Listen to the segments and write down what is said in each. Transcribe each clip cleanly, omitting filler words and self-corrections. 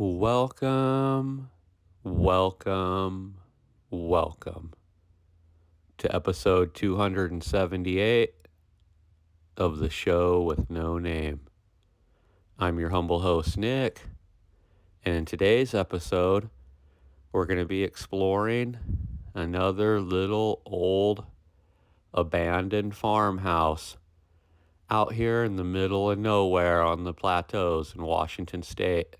Welcome, welcome, welcome to episode 278 of the show with no name. I'm your humble host, Nick, and in today's episode, we're going to be exploring another little old abandoned farmhouse out here in the middle of nowhere on the plateaus in Washington State.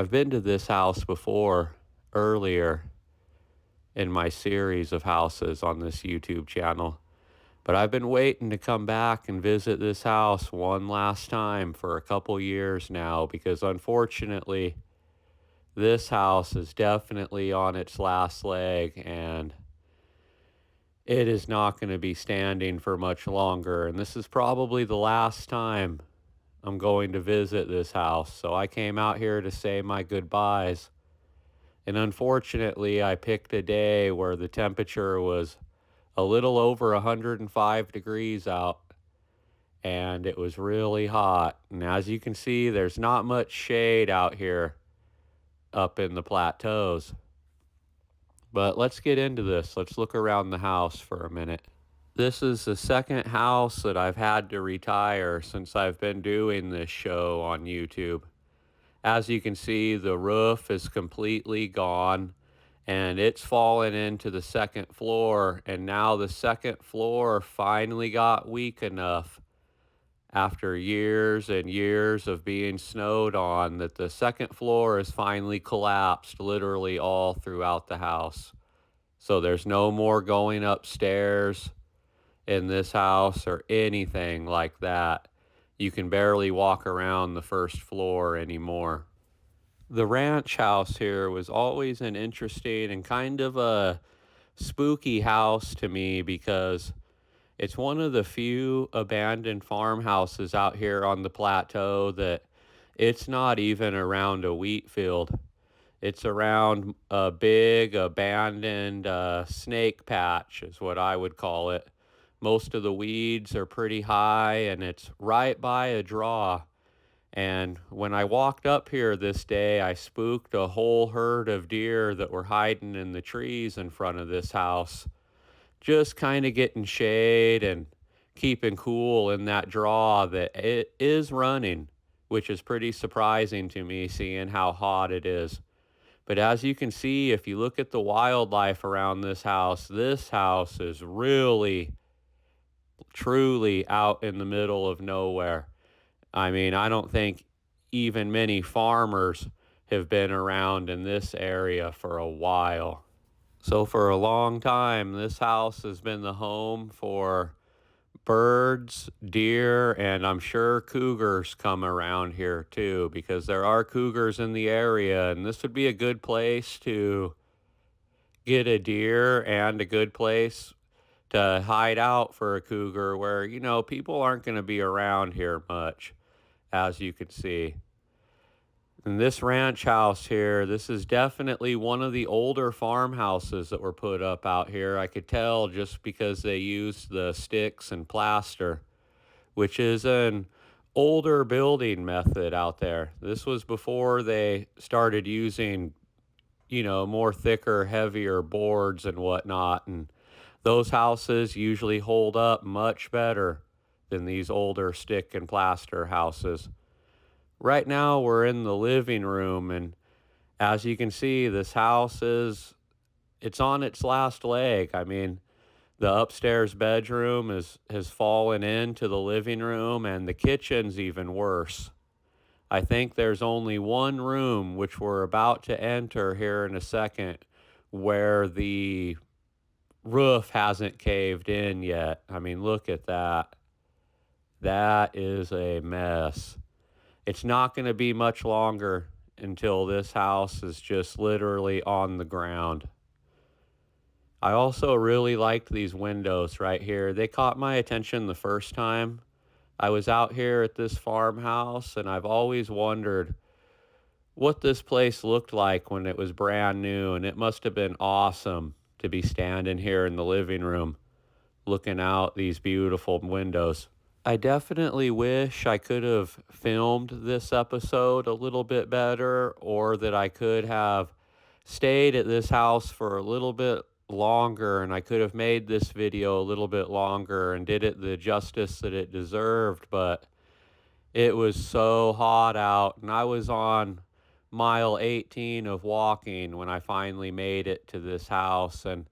I've been to this house before earlier in my series of houses on this YouTube channel. But I've been waiting to come back and visit this house one last time for a couple years now because unfortunately, this house is definitely on its last leg and it is not going to be standing for much longer. And this is probably the last time I'm going to visit this house. So I came out here to say my goodbyes. And unfortunately, I picked a day where the temperature was a little over 105 degrees out, and it was really hot. And as you can see, there's not much shade out here up in the plateaus. But let's get into this. Let's look around the house for a minute. This is the second house that I've had to retire since I've been doing this show on YouTube. As you can see, the roof is completely gone and it's fallen into the second floor. And now the second floor finally got weak enough after years and years of being snowed on that the second floor has finally collapsed literally all throughout the house. So there's no more going upstairs in this house or anything like that. You can barely walk around the first floor anymore. The ranch house here was always an interesting and kind of a spooky house to me because it's one of the few abandoned farmhouses out here on the plateau that it's not even around a wheat field. It's around a big abandoned snake patch is what I would call it. Most of the weeds are pretty high and it's right by a draw. And when I walked up here this day, I spooked a whole herd of deer that were hiding in the trees in front of this house, just kind of getting shade and keeping cool in that draw that it is running, which is pretty surprising to me seeing how hot it is. But as you can see, if you look at the wildlife around this house is really, truly out in the middle of nowhere. I mean, I don't think even many farmers have been around in this area for a while. So for a long time, this house has been the home for birds, deer, and I'm sure cougars come around here too, because there are cougars in the area, and this would be a good place to get a deer and a good place to hide out for a cougar where, people aren't going to be around here much, as you can see. And this ranch house here, this is definitely one of the older farmhouses that were put up out here. I could tell just because they used the sticks and plaster, which is an older building method out there. This was before they started using, more thicker, heavier boards and whatnot. And those houses usually hold up much better than these older stick and plaster houses. Right now we're in the living room, and as you can see, this house it's on its last leg. I mean, the upstairs bedroom has fallen into the living room, and the kitchen's even worse. I think there's only one room, which we're about to enter here in a second, where the roof hasn't caved in yet. I mean, look at that. That is a mess. It's not going to be much longer until this house is just literally on the ground. I also really liked these windows right here. They caught my attention the first time I was out here at this farmhouse, and I've always wondered what this place looked like when it was brand new, and it must have been awesome to be standing here in the living room looking out these beautiful windows. I definitely wish I could have filmed this episode a little bit better, or that I could have stayed at this house for a little bit longer and I could have made this video a little bit longer and did it the justice that it deserved. But it was so hot out, and I was on mile 18 of walking when I finally made it to this house. And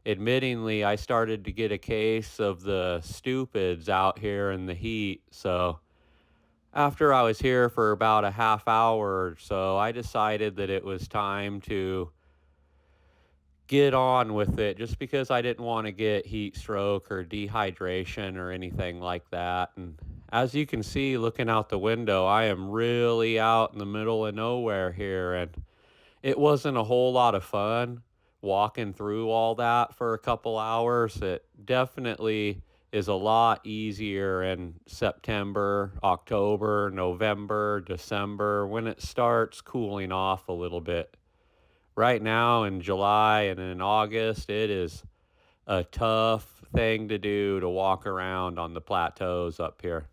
admittingly, I started to get a case of the stupids out here in the heat. So after I was here for about a half hour or so, I decided that it was time to get on with it, just because I didn't want to get heat stroke or dehydration or anything like that. And as you can see, looking out the window, I am really out in the middle of nowhere here. And it wasn't a whole lot of fun walking through all that for a couple hours. It definitely is a lot easier in September, October, November, December, when it starts cooling off a little bit. Right now in July and in August, it is a tough thing to do to walk around on the plateaus up here.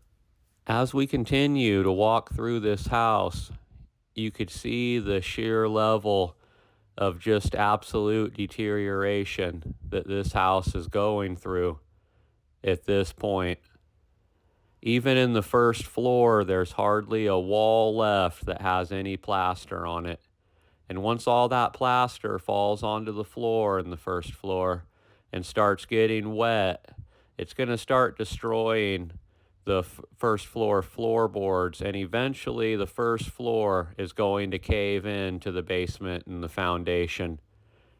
As we continue to walk through this house, you could see the sheer level of just absolute deterioration that this house is going through at this point. Even in the first floor, there's hardly a wall left that has any plaster on it. And once all that plaster falls onto the floor in the first floor and starts getting wet, it's going to start destroying the first floor floorboards. And eventually, the first floor is going to cave in to the basement and the foundation.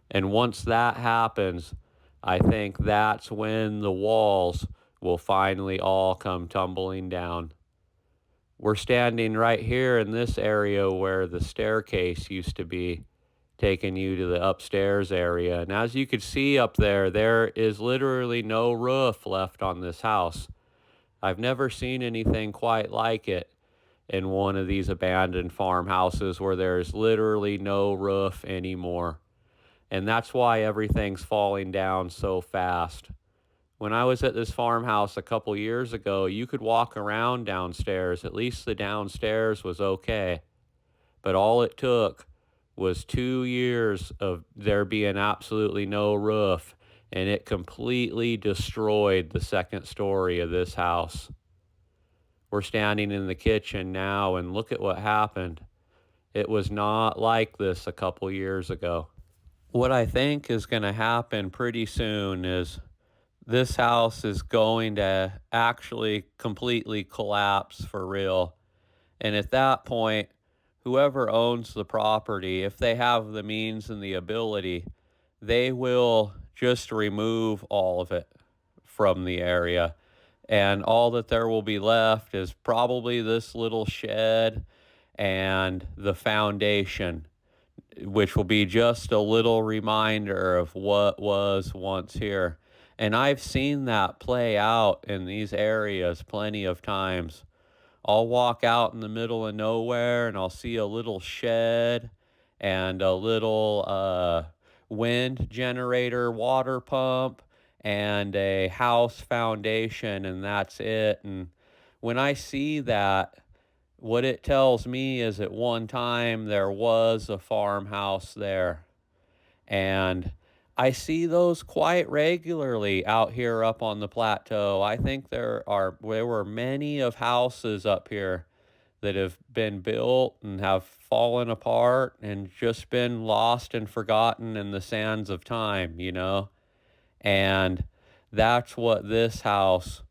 And once that happens, I think that's when the walls will finally all come tumbling down. We're standing right here in this area where the staircase used to be, taking you to the upstairs area. And as you could see up there, there is literally no roof left on this house. I've never seen anything quite like it in one of these abandoned farmhouses where there's literally no roof anymore. And that's why everything's falling down so fast. When I was at this farmhouse a couple years ago, you could walk around downstairs. At least the downstairs was okay. But all it took was 2 years of there being absolutely no roof, and it completely destroyed the second story of this house. We're standing in the kitchen now, and look at what happened. It was not like this a couple years ago. What I think is going to happen pretty soon is this house is going to actually completely collapse for real. And at that point, whoever owns the property, if they have the means and the ability, they will just remove all of it from the area. And all that there will be left is probably this little shed and the foundation, which will be just a little reminder of what was once here. And I've seen that play out in these areas plenty of times. I'll walk out in the middle of nowhere and I'll see a little shed and a little wind generator water pump and a house foundation, and that's it. And when I see that, what it tells me is at one time there was a farmhouse there. And I see those quite regularly out here up on the plateau. I think there were many of houses up here that have been built and have fallen apart and just been lost and forgotten in the sands of time, you know? And that's what this house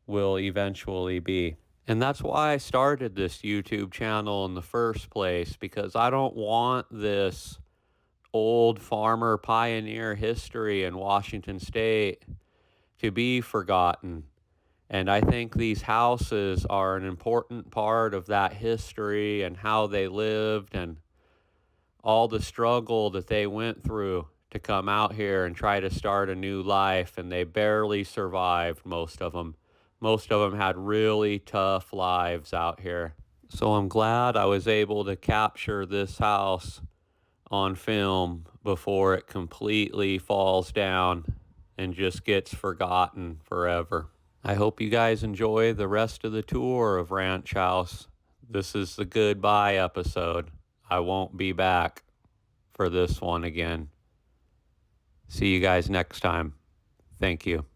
will eventually be. And that's why I started this YouTube channel in the first place, because I don't want this old farmer pioneer history in Washington State to be forgotten. And I think these houses are an important part of that history and how they lived and all the struggle that they went through to come out here and try to start a new life. And they barely survived, most of them. Most of them had really tough lives out here. So I'm glad I was able to capture this house on film before it completely falls down and just gets forgotten forever. I hope you guys enjoy the rest of the tour of Ranch House. This is the goodbye episode. I won't be back for this one again. See you guys next time. Thank you.